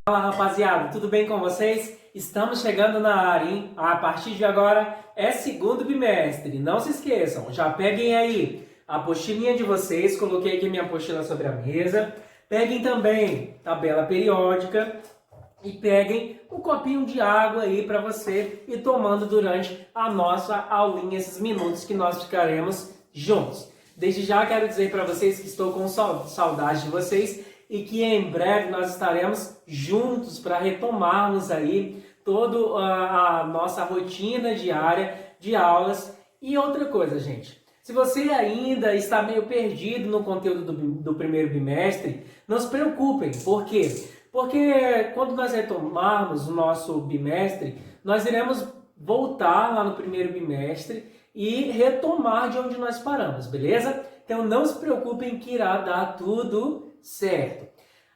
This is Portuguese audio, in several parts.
Fala rapaziada, tudo bem com vocês? Estamos chegando na área, hein? A partir de agora é segundo bimestre. Não se esqueçam, já peguem aí a apostilinha de vocês, coloquei aqui minha apostila sobre a mesa. Peguem também tabela periódica e peguem um copinho de água aí para você ir tomando durante a nossa aulinha, esses minutos que nós ficaremos juntos. Desde já quero dizer para vocês que estou com saudade de vocês e que em breve nós estaremos juntos para retomarmos aí toda a nossa rotina diária de aulas. E outra coisa, gente, se você ainda está meio perdido no conteúdo do primeiro bimestre, não se preocupem. Por quê? Porque quando nós retomarmos o nosso bimestre, nós iremos voltar lá no primeiro bimestre e retomar de onde nós paramos, beleza? Então não se preocupem que irá dar tudo certo.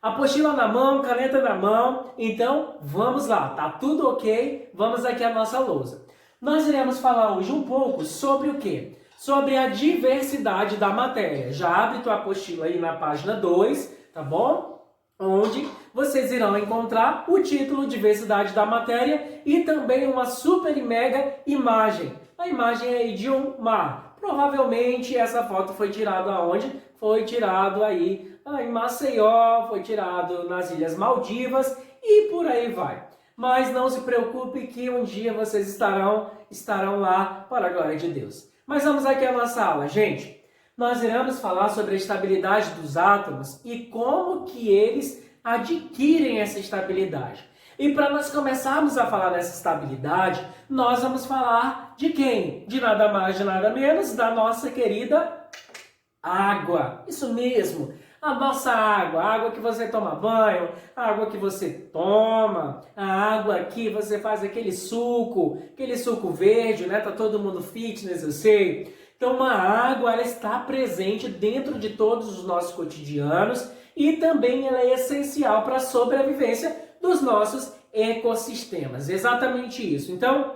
Apostila na mão, caneta na mão, então vamos lá, tá tudo ok? Vamos aqui à nossa lousa. Nós iremos falar hoje um pouco sobre o quê? Sobre a diversidade da matéria. Já abre tua apostila aí na página 2, tá bom? Onde vocês irão encontrar o título Diversidade da Matéria e também uma super e mega imagem. A imagem aí de um mar. Provavelmente essa foto foi tirada aonde? Foi tirado aí em Maceió, foi tirado nas Ilhas Maldivas e por aí vai. Mas não se preocupe que um dia vocês estarão lá para a glória de Deus. Mas vamos aqui à nossa aula, gente. Nós iremos falar sobre a estabilidade dos átomos e como que eles adquirem essa estabilidade. E para nós começarmos a falar dessa estabilidade, nós vamos falar de quem? De nada mais, de nada menos, da nossa querida água. Isso mesmo, a nossa água, a água que você toma banho, a água que você toma, a água que você faz aquele suco verde, né? Tá todo mundo fitness, eu sei. Então, uma água, ela está presente dentro de todos os nossos cotidianos e também ela é essencial para a sobrevivência dos nossos ecossistemas. Exatamente isso. Então,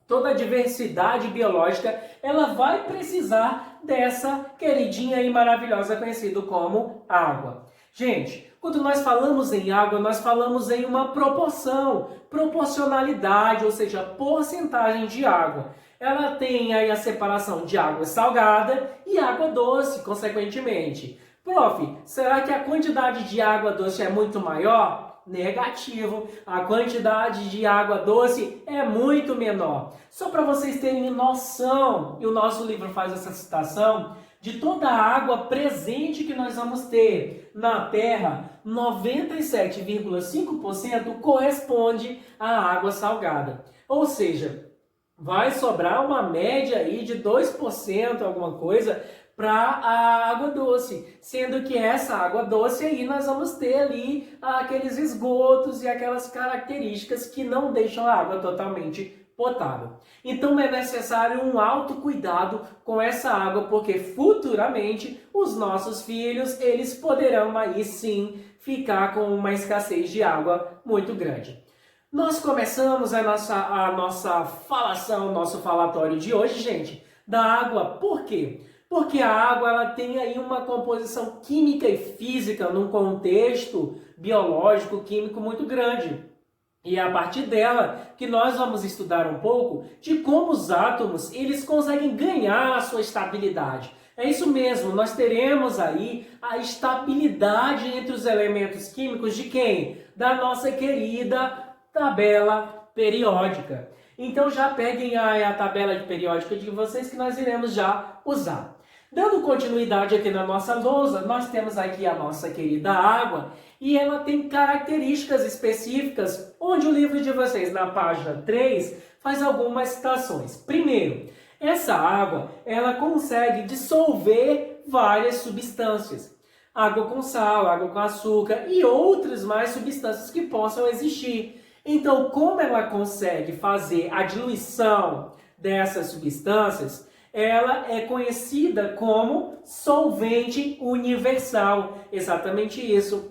toda a diversidade biológica, ela vai precisar dessa queridinha e maravilhosa conhecida como água. Gente, quando nós falamos em água, nós falamos em uma proporcionalidade, ou seja, porcentagem de água. Ela tem aí a separação de água salgada e água doce, consequentemente. Prof, será que a quantidade de água doce é muito maior? Negativo. A quantidade de água doce é muito menor. Só para vocês terem noção, e o nosso livro faz essa citação, de toda a água presente que nós vamos ter na Terra, 97,5% corresponde à água salgada. Ou seja, vai sobrar uma média aí de 2%, alguma coisa, para a água doce, sendo que essa água doce aí nós vamos ter ali aqueles esgotos e aquelas características que não deixam a água totalmente potável. Então é necessário um autocuidado com essa água, porque futuramente os nossos filhos, eles poderão aí sim ficar com uma escassez de água muito grande. Nós começamos a nossa falação, nosso falatório de hoje, gente, da água. Por quê? Porque a água ela tem aí uma composição química e física num contexto biológico, químico muito grande. E é a partir dela que nós vamos estudar um pouco de como os átomos eles conseguem ganhar a sua estabilidade. É isso mesmo, nós teremos aí a estabilidade entre os elementos químicos de quem? Da nossa querida tabela periódica. Então já peguem a tabela periódica de vocês que nós iremos já usar. Dando continuidade aqui na nossa lousa, nós temos aqui a nossa querida água e ela tem características específicas, onde o livro de vocês, na página 3, faz algumas citações. Primeiro, essa água ela consegue dissolver várias substâncias. Água com sal, água com açúcar e outras mais substâncias que possam existir. Então, como ela consegue fazer a diluição dessas substâncias, ela é conhecida como solvente universal. Exatamente isso.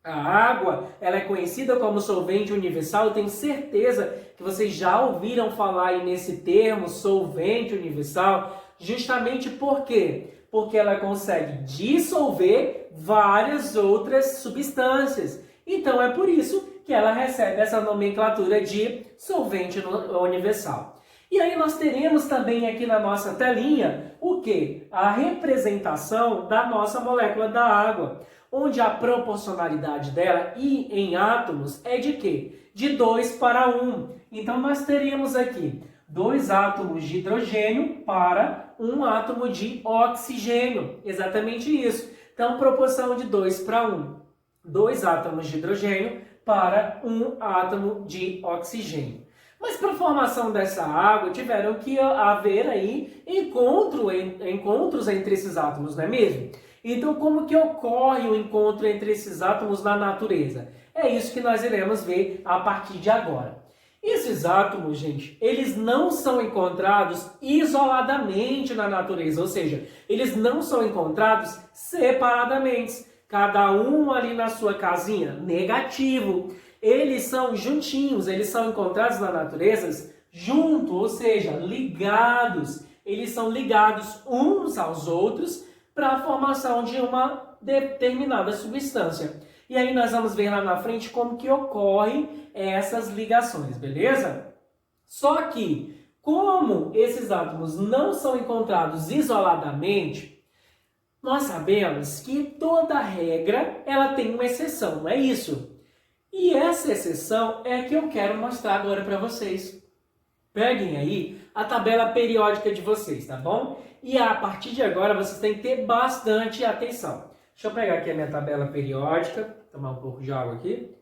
A água, ela é conhecida como solvente universal. Eu tenho certeza que vocês já ouviram falar aí nesse termo, solvente universal, justamente por quê? Porque ela consegue dissolver várias outras substâncias. Então é por isso que ela recebe essa nomenclatura de solvente universal. E aí nós teremos também aqui na nossa telinha o que? A representação da nossa molécula da água, onde a proporcionalidade dela e em átomos é de quê? De 2 para 1. Então nós teríamos aqui 2 átomos de hidrogênio para 1 átomo de oxigênio. Exatamente isso. Então, proporção de 2 para 1. 2 átomos de hidrogênio para 1 átomo de oxigênio. Mas para a formação dessa água, tiveram que haver aí encontros entre esses átomos, não é mesmo? Então, como que ocorre o encontro entre esses átomos na natureza? É isso que nós iremos ver a partir de agora. Esses átomos, gente, eles não são encontrados isoladamente na natureza, ou seja, eles não são encontrados separadamente, cada um ali na sua casinha. Negativo. Eles são juntinhos, eles são encontrados na natureza junto, ou seja, ligados. Eles são ligados uns aos outros para a formação de uma determinada substância. E aí nós vamos ver lá na frente como que ocorrem essas ligações, beleza? Só que, como esses átomos não são encontrados isoladamente, nós sabemos que toda regra ela tem uma exceção, não é isso? E essa exceção é a que eu quero mostrar agora para vocês. Peguem aí a tabela periódica de vocês, tá bom? E a partir de agora vocês têm que ter bastante atenção. Deixa eu pegar aqui a minha tabela periódica, tomar um pouco de água aqui.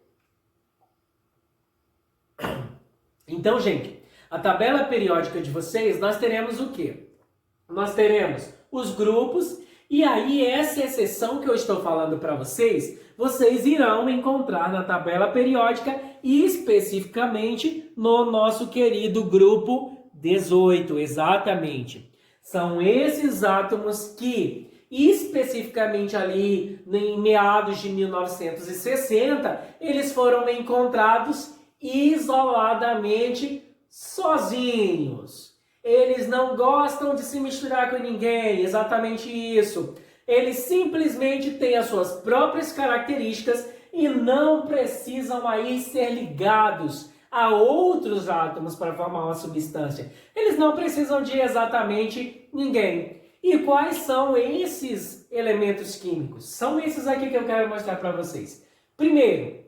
Então, gente, a tabela periódica de vocês, nós teremos o quê? Nós teremos os grupos, e aí essa exceção que eu estou falando para vocês, vocês irão encontrar na tabela periódica e especificamente no nosso querido grupo 18, exatamente. São esses átomos que, especificamente ali em meados de 1960, eles foram encontrados isoladamente sozinhos. Eles não gostam de se misturar com ninguém, exatamente isso. Eles simplesmente têm as suas próprias características e não precisam aí ser ligados a outros átomos para formar uma substância. Eles não precisam de exatamente ninguém. E quais são esses elementos químicos? São esses aqui que eu quero mostrar para vocês. Primeiro,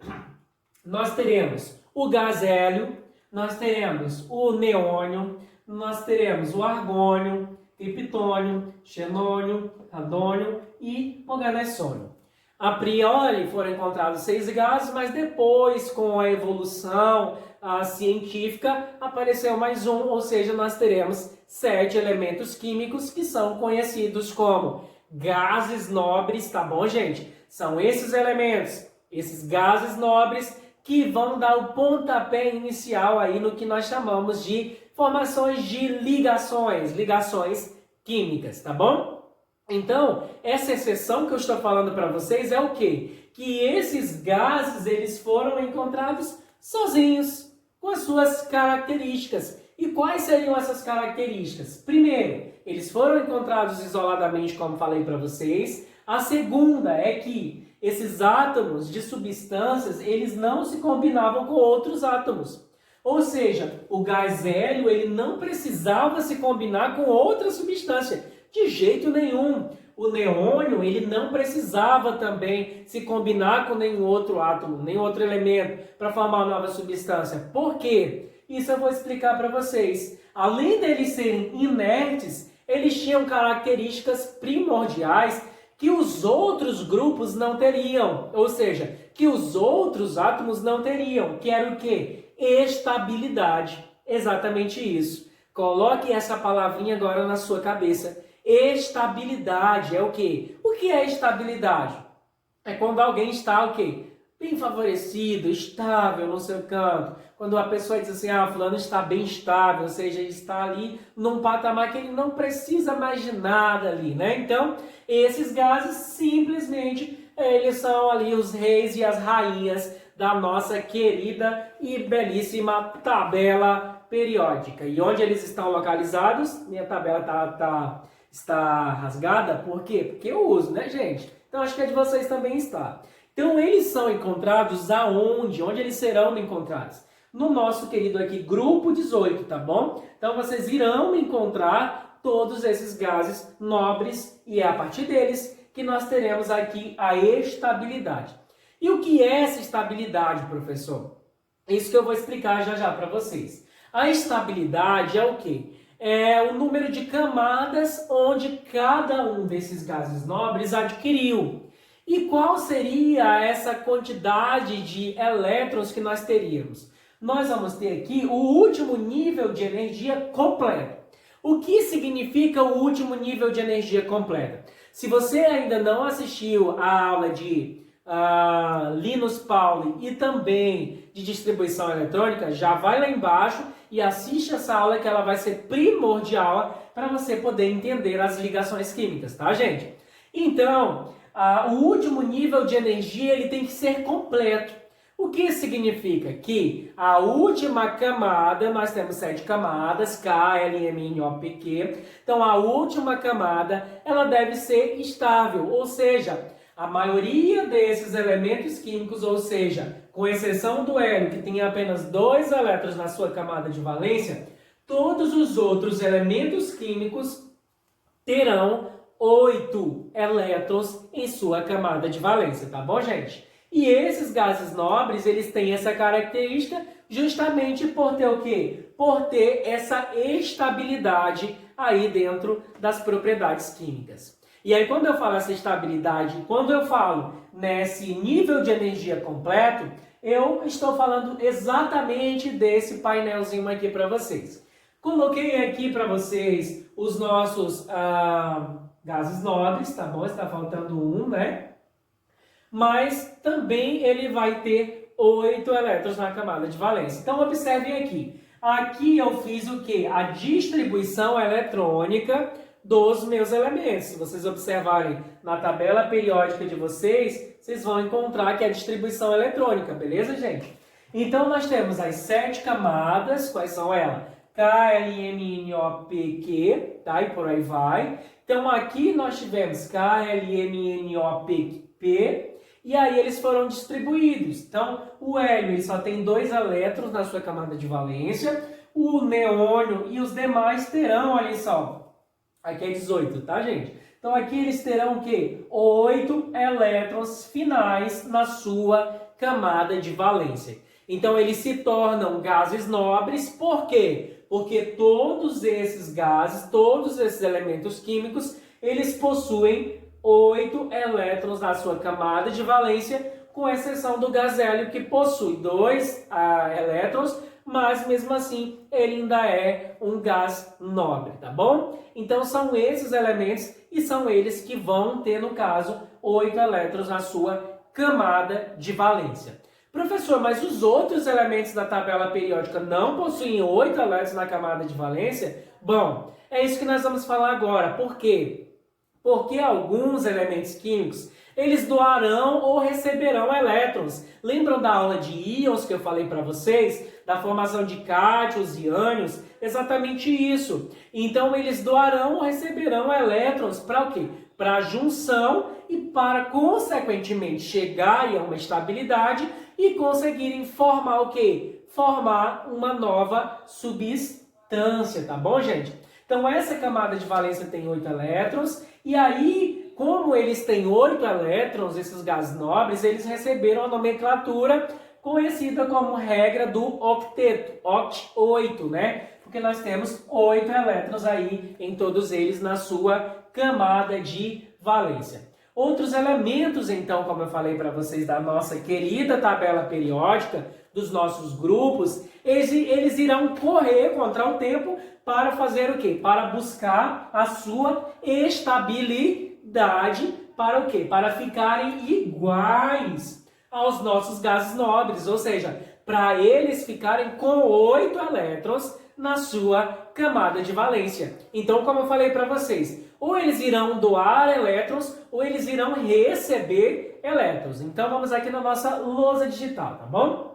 nós teremos o gás hélio, nós teremos o neônio, nós teremos o argônio, criptônio, xenônio, radônio e manganêsônio. A priori foram encontrados 6 gases, mas depois, com a evolução científica, apareceu mais um, ou seja, nós teremos 7 elementos químicos que são conhecidos como gases nobres, tá bom, gente? São esses elementos, esses gases nobres, que vão dar o pontapé inicial aí no que nós chamamos de formações de ligações químicas, tá bom? Então, essa exceção que eu estou falando para vocês é o quê? Que esses gases, eles foram encontrados sozinhos, com as suas características. E quais seriam essas características? Primeiro, eles foram encontrados isoladamente, como falei para vocês. A segunda é que esses átomos de substâncias, eles não se combinavam com outros átomos. Ou seja, o gás hélio, ele não precisava se combinar com outra substância, de jeito nenhum. O neônio, ele não precisava também se combinar com nenhum outro átomo, nenhum outro elemento para formar uma nova substância. Por quê? Isso eu vou explicar para vocês. Além deles serem inertes, eles tinham características primordiais que os outros grupos não teriam, ou seja, que os outros átomos não teriam, que era o quê? Estabilidade. Exatamente isso. Coloque essa palavrinha agora na sua cabeça. Estabilidade é o quê? O que é estabilidade? É quando alguém está o quê? Bem favorecido, estável no seu canto. Quando a pessoa diz assim, fulano está bem estável, ou seja, ele está ali num patamar que ele não precisa mais de nada ali, né? Então, esses gases simplesmente, eles são ali os reis e as rainhas da nossa querida e belíssima tabela periódica. E onde eles estão localizados? Minha tabela está rasgada, por quê? Porque eu uso, né, gente? Então, acho que a de vocês também está. Então, eles são encontrados aonde? Onde eles serão encontrados? No nosso querido aqui, grupo 18, tá bom? Então, vocês irão encontrar todos esses gases nobres e é a partir deles que nós teremos aqui a estabilidade. E o que é essa estabilidade, professor? Isso que eu vou explicar já já para vocês. A estabilidade é o quê? É o número de camadas onde cada um desses gases nobres adquiriu. E qual seria essa quantidade de elétrons que nós teríamos? Nós vamos ter aqui o último nível de energia completa. O que significa o último nível de energia completa? Se você ainda não assistiu a aula de Linus Pauling e também de distribuição eletrônica, já vai lá embaixo e assiste essa aula que ela vai ser primordial para você poder entender as ligações químicas, tá, gente? Então, o último nível de energia ele tem que ser completo. O que significa? Que a última camada, nós temos 7 camadas, K, L, M, N, O, P, Q. Então, a última camada, ela deve ser estável, ou seja, a maioria desses elementos químicos, ou seja, com exceção do hélio, que tem apenas 2 elétrons na sua camada de valência, todos os outros elementos químicos terão 8 elétrons em sua camada de valência, tá bom, gente? E esses gases nobres, eles têm essa característica justamente por ter o quê? Por ter essa estabilidade aí dentro das propriedades químicas. E aí, quando eu falo essa estabilidade, quando eu falo nesse nível de energia completo, eu estou falando exatamente desse painelzinho aqui para vocês. Coloquei aqui para vocês os nossos gases nobres, tá bom? Está faltando um, né? Mas também ele vai ter 8 elétrons na camada de valência. Então, observem aqui. Aqui eu fiz o quê? A distribuição eletrônica dos meus elementos. Se vocês observarem na tabela periódica de vocês, vocês vão encontrar que é a distribuição eletrônica, beleza, gente? Então, nós temos as 7 camadas. Quais são elas? K, L, M, N, O, P, Q, tá? E por aí vai. Então, aqui nós tivemos K, L, M, N, O, P, e aí eles foram distribuídos. Então, o hélio ele só tem 2 elétrons na sua camada de valência, o neônio e os demais terão, olha só, aqui é 18, tá, gente? Então, aqui eles terão o quê? 8 elétrons finais na sua camada de valência. Então, eles se tornam gases nobres, por quê? Porque todos esses gases, todos esses elementos químicos, eles possuem 8 elétrons na sua camada de valência, com exceção do gás hélio, que possui 2 elétrons, mas mesmo assim ele ainda é um gás nobre, tá bom? Então são esses elementos e são eles que vão ter, no caso, 8 elétrons na sua camada de valência. Professor, mas os outros elementos da tabela periódica não possuem 8 elétrons na camada de valência? Bom, é isso que nós vamos falar agora. Por quê? Porque alguns elementos químicos, eles doarão ou receberão elétrons. Lembram da aula de íons que eu falei para vocês? Da formação de cátions e ânions? Exatamente isso. Então, eles doarão ou receberão elétrons para o quê? Para a junção e para, consequentemente, chegar a uma estabilidade e conseguirem formar o quê? Formar uma nova substância, tá bom, gente? Então, essa camada de valência tem 8 elétrons, e aí, como eles têm 8 elétrons, esses gases nobres, eles receberam a nomenclatura conhecida como regra do octeto, oct 8, né? Porque nós temos 8 elétrons aí em todos eles na sua camada de valência. Outros elementos, então, como eu falei para vocês, da nossa querida tabela periódica, dos nossos grupos, eles irão correr contra o tempo para fazer o quê? Para buscar a sua estabilidade, para o quê? Para ficarem iguais aos nossos gases nobres, ou seja, para eles ficarem com 8 elétrons na sua camada de valência. Então, como eu falei para vocês, ou eles irão doar elétrons, ou eles irão receber elétrons. Então, vamos aqui na nossa lousa digital, tá bom?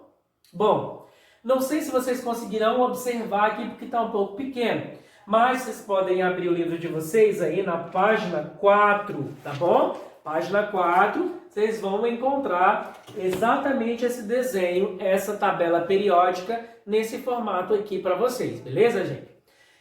Bom, não sei se vocês conseguirão observar aqui, porque está um pouco pequeno, mas vocês podem abrir o livro de vocês aí na página 4, tá bom? página 4, vocês vão encontrar exatamente esse desenho, essa tabela periódica, nesse formato aqui para vocês, beleza, gente?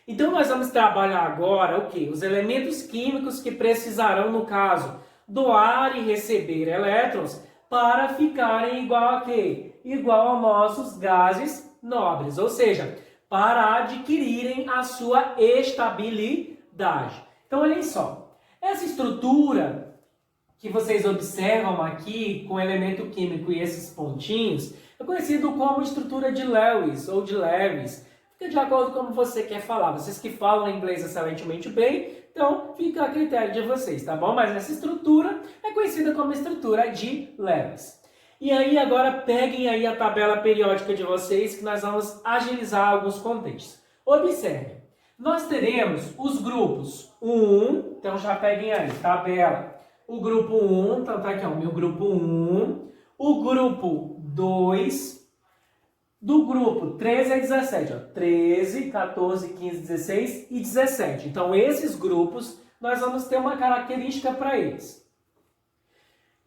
Então, nós vamos trabalhar agora o quê? Os elementos químicos que precisarão, no caso, doar e receber elétrons para ficarem igual a quê? Igual aos nossos gases nobres, ou seja, para adquirirem a sua estabilidade. Então, olhem só, essa estrutura que vocês observam aqui com elemento químico e esses pontinhos é conhecido como estrutura de Lewis ou de Lewis. Fica de acordo com como você quer falar. Vocês que falam inglês excelentemente bem, então fica a critério de vocês, tá bom? Mas essa estrutura é conhecida como estrutura de Lewis. E aí agora peguem aí a tabela periódica de vocês que nós vamos agilizar alguns contextos. Observem, nós teremos os grupos 1, então já peguem aí, tabela. O grupo 1, então tá aqui, ó, o meu grupo 1. O grupo 2, do grupo 13 a 17, ó, 13, 14, 15, 16 e 17. Então esses grupos, nós vamos ter uma característica para eles.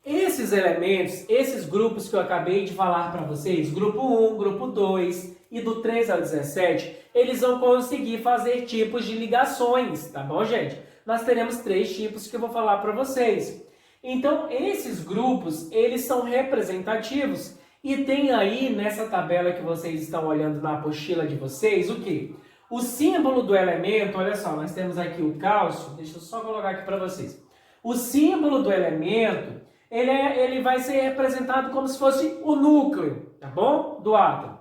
Esses elementos, esses grupos que eu acabei de falar para vocês, grupo 1, grupo 2 e do 13 ao 17, eles vão conseguir fazer tipos de ligações, tá bom, gente? Nós teremos 3 tipos que eu vou falar para vocês. Então, esses grupos, eles são representativos e tem aí nessa tabela que vocês estão olhando na apostila de vocês, o quê? O símbolo do elemento, olha só, nós temos aqui o cálcio, deixa eu só colocar aqui para vocês. O símbolo do elemento, ele vai ser representado como se fosse o núcleo, tá bom? Do átomo.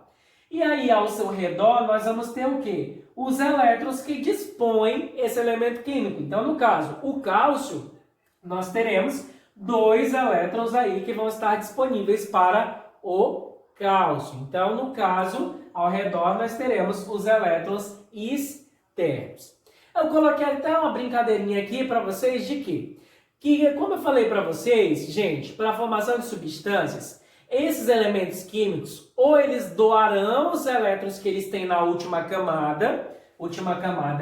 E aí, ao seu redor, nós vamos ter o quê? Os elétrons que dispõem esse elemento químico. Então, no caso, o cálcio, nós teremos 2 elétrons aí que vão estar disponíveis para o cálcio. Então, no caso, ao redor, nós teremos os elétrons externos. Eu coloquei até uma brincadeirinha aqui para vocês de quê? Que, como eu falei para vocês, gente, para a formação de substâncias, esses elementos químicos, ou eles doarão os elétrons que eles têm na última camada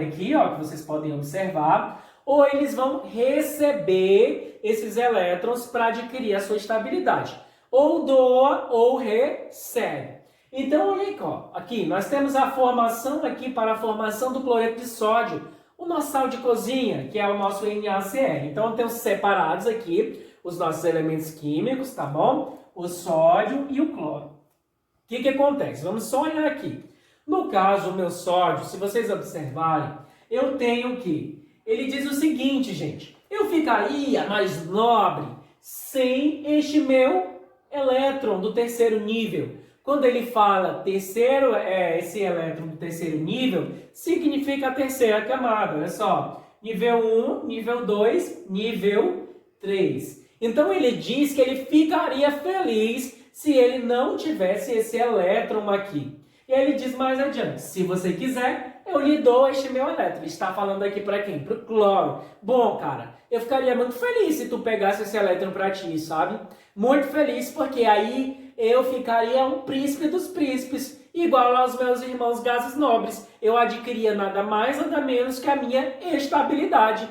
aqui, ó, que vocês podem observar, ou eles vão receber esses elétrons para adquirir a sua estabilidade. Ou doa ou recebe. Então, olha aqui, nós temos a formação aqui para a formação do cloreto de sódio, o nosso sal de cozinha, que é o nosso NaCl. Então, temos separados aqui os nossos elementos químicos, tá bom? O sódio e o cloro. O que acontece? Vamos só olhar aqui. No caso, o meu sódio, se vocês observarem, eu tenho que... Ele diz o seguinte, gente. Eu ficaria mais nobre sem este meu elétron do terceiro nível. Quando ele fala terceiro, esse elétron do terceiro nível, significa a terceira camada. Olha só, nível 1, nível 2, nível 3. Então ele diz que ele ficaria feliz se ele não tivesse esse elétron aqui. E aí ele diz mais adiante, se você quiser, eu lhe dou este meu elétron. Ele está falando aqui para quem? Para o cloro. Bom, cara, eu ficaria muito feliz se tu pegasse esse elétron para ti, sabe? Muito feliz, porque aí eu ficaria um príncipe dos príncipes, igual aos meus irmãos gases nobres. Eu adquiria nada mais, nada menos que a minha estabilidade.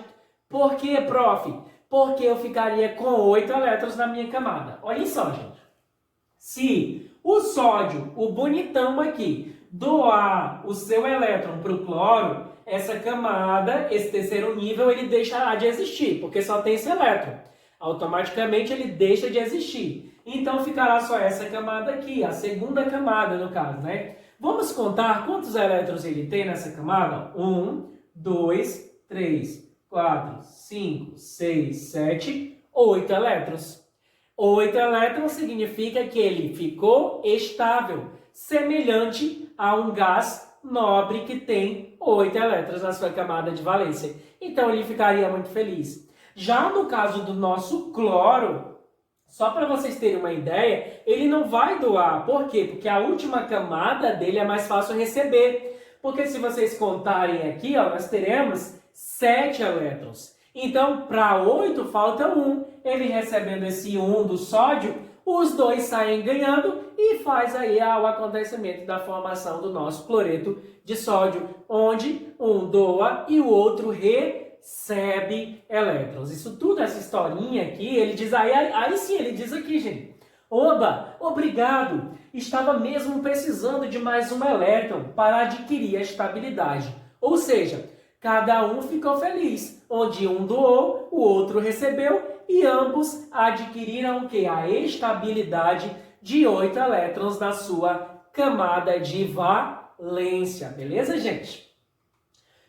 Por quê, prof? Porque eu ficaria com 8 elétrons na minha camada. Olhem só, gente. Se o sódio, o bonitão aqui, doar o seu elétron para o cloro, essa camada, esse terceiro nível, ele deixará de existir, porque só tem esse elétron. Automaticamente ele deixa de existir. Então ficará só essa camada aqui, a segunda camada no caso, né? Vamos contar quantos elétrons ele tem nessa camada? 1, 2, 3, 4, 5, 6, 7, 8 elétrons. 8 elétrons significa que ele ficou estável, semelhante a um gás nobre que tem 8 elétrons na sua camada de valência. Então ele ficaria muito feliz. Já no caso do nosso cloro, só para vocês terem uma ideia, ele não vai doar. Por quê? Porque a última camada dele é mais fácil receber. Porque se vocês contarem aqui, ó, nós teremos 7 elétrons. Então, para 8 falta 1. Ele recebendo esse 1 do sódio, os dois saem ganhando e faz aí o acontecimento da formação do nosso cloreto de sódio, onde um doa e o outro recebe. Recebe elétrons. Isso tudo, essa historinha aqui, ele diz aí sim, ele diz aqui, gente. Oba, obrigado. Estava mesmo precisando de mais um elétron para adquirir a estabilidade. Ou seja, cada um ficou feliz. Onde um doou, o outro recebeu e ambos adquiriram o quê? A estabilidade de 8 elétrons na sua camada de valência. Beleza, gente?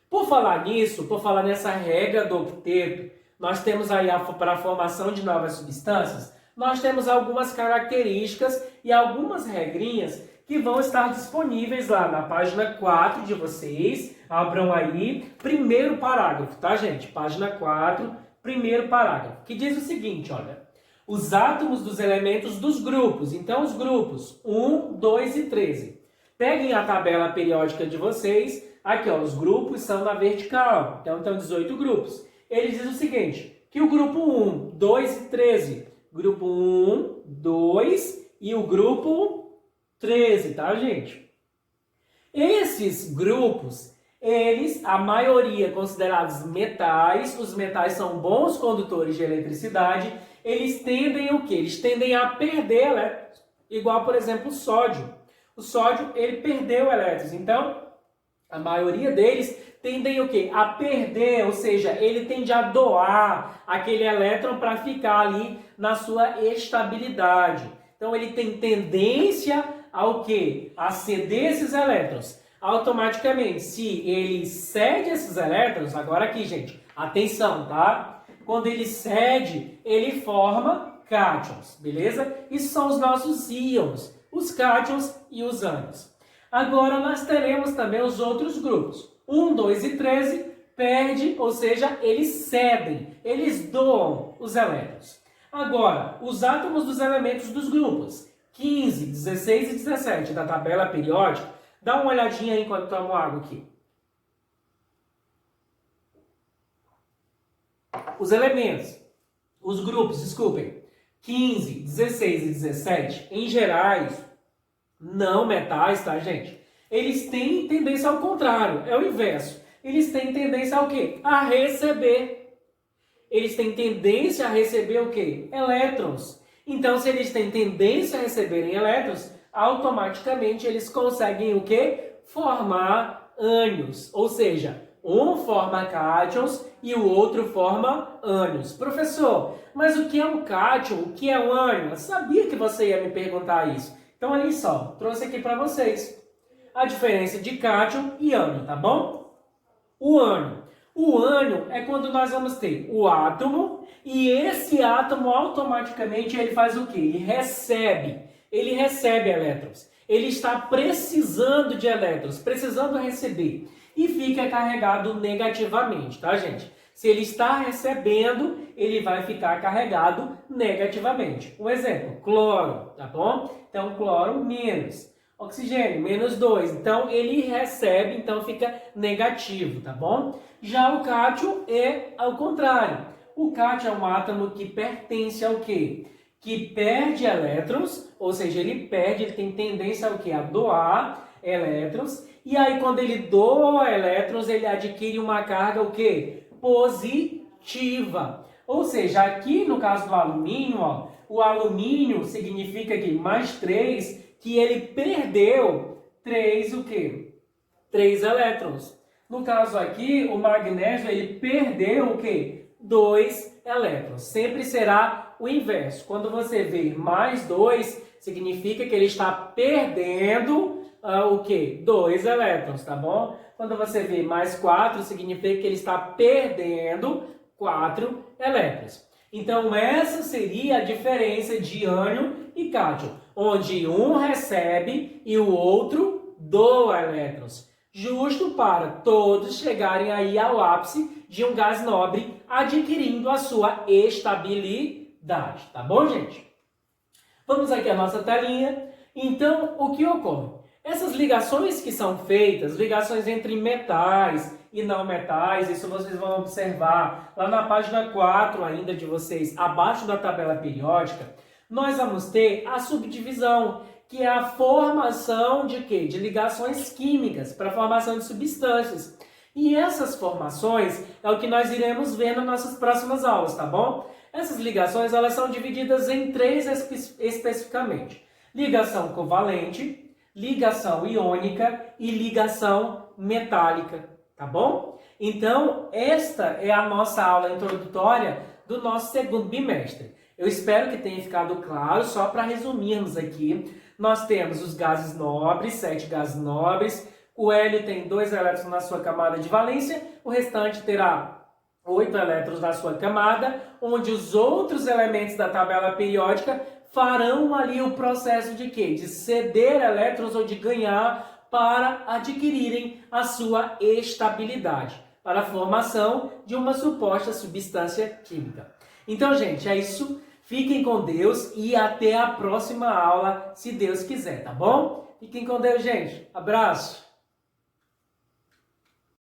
Por falar nisso, por falar nessa regra do octeto, nós temos aí para a formação de novas substâncias, nós temos algumas características e algumas regrinhas que vão estar disponíveis lá na página 4 de vocês. Abram aí, primeiro parágrafo, tá, gente? Página 4, primeiro parágrafo, que diz o seguinte, olha. Os átomos dos elementos dos grupos. Então, os grupos 1, 2 e 13. Peguem a tabela periódica de vocês. Aqui, ó, os grupos são na vertical. Então, estão 18 grupos. Ele diz o seguinte, que o grupo 1, 2 e 13. Grupo 1, 2 e o grupo 13, tá, gente? Esses grupos, eles, a maioria considerados metais, os metais são bons condutores de eletricidade, eles tendem o quê? Eles tendem a perder elétrons, igual, por exemplo, o sódio. O sódio, ele perdeu elétrons, então, a maioria deles tendem o quê? A perder, ou seja, ele tende a doar aquele elétron para ficar ali na sua estabilidade. Então, ele tem tendência ao quê? A ceder esses elétrons. Automaticamente, se ele cede esses elétrons, agora aqui, gente, atenção, tá? Quando ele cede, ele forma cátions, beleza? Isso são os nossos íons, os cátions e os ânions. Agora, nós teremos também os outros grupos. 1, 2 e 13 perde, ou seja, eles cedem, eles doam os elétrons. Agora, os átomos dos elementos dos grupos 15, 16 e 17 da tabela periódica, dá uma olhadinha aí enquanto tomo água aqui. Os elementos, os grupos, desculpem, 15, 16 e 17, em gerais, não metais, tá, gente? Eles têm tendência ao contrário, é o inverso. Eles têm tendência ao quê? A receber. Eles têm tendência a receber o quê? Elétrons. Então, se eles têm tendência a receberem elétrons, automaticamente eles conseguem o quê? Formar ânions. Ou seja, um forma cátions e o outro forma ânions. Professor, mas o que é um cátion? O que é um ânion? Eu sabia que você ia me perguntar isso. Então, olha só, trouxe aqui para vocês a diferença de cátion e ânion, tá bom? O ânion. O ânion é quando nós vamos ter o átomo e esse átomo automaticamente ele faz o quê? Ele recebe elétrons. Ele está precisando de elétrons, precisando receber e fica carregado negativamente, tá, gente? Se ele está recebendo, ele vai ficar carregado negativamente. Um exemplo, cloro, tá bom? Então, cloro menos. Oxigênio, menos 2. Então, ele recebe, então fica negativo, tá bom? Já o cátion é ao contrário. O cátion é um átomo que pertence ao quê? Que perde elétrons, ou seja, ele tem tendência ao quê? A doar elétrons. E aí, quando ele doa elétrons, ele adquire uma carga, o quê? Positiva. Ou seja, aqui no caso do alumínio, ó, o alumínio significa que mais 3, que ele perdeu 3 o quê? 3 elétrons. No caso aqui, o magnésio, ele perdeu o quê? 2 elétrons. Sempre será o inverso. Quando você vê mais 2, significa que ele está perdendo o quê? 2 elétrons, tá bom? Quando você vê mais 4, significa que ele está perdendo 4 elétrons. Então, essa seria a diferença de ânion e cátion, onde um recebe e o outro doa elétrons, justo para todos chegarem aí ao ápice de um gás nobre, adquirindo a sua estabilidade, tá bom, gente? Vamos aqui à nossa telinha. Então, o que ocorre? Essas ligações que são feitas, ligações entre metais e não metais, isso vocês vão observar lá na página 4 ainda de vocês, abaixo da tabela periódica, nós vamos ter a subdivisão, que é a formação de quê? De ligações químicas para a formação de substâncias. E essas formações é o que nós iremos ver nas nossas próximas aulas, tá bom? Essas ligações elas são divididas em três especificamente. Ligação covalente, ligação iônica e ligação metálica, tá bom? Então, esta é a nossa aula introdutória do nosso segundo bimestre. Eu espero que tenha ficado claro, só para resumirmos aqui. Nós temos os gases nobres, 7 gases nobres. O hélio tem 2 elétrons na sua camada de valência, o restante terá 8 elétrons na sua camada, onde os outros elementos da tabela periódica farão ali o processo de quê? De ceder elétrons ou de ganhar para adquirirem a sua estabilidade, para a formação de uma suposta substância química. Então, gente, é isso. Fiquem com Deus e até a próxima aula, se Deus quiser, tá bom? Fiquem com Deus, gente. Abraço!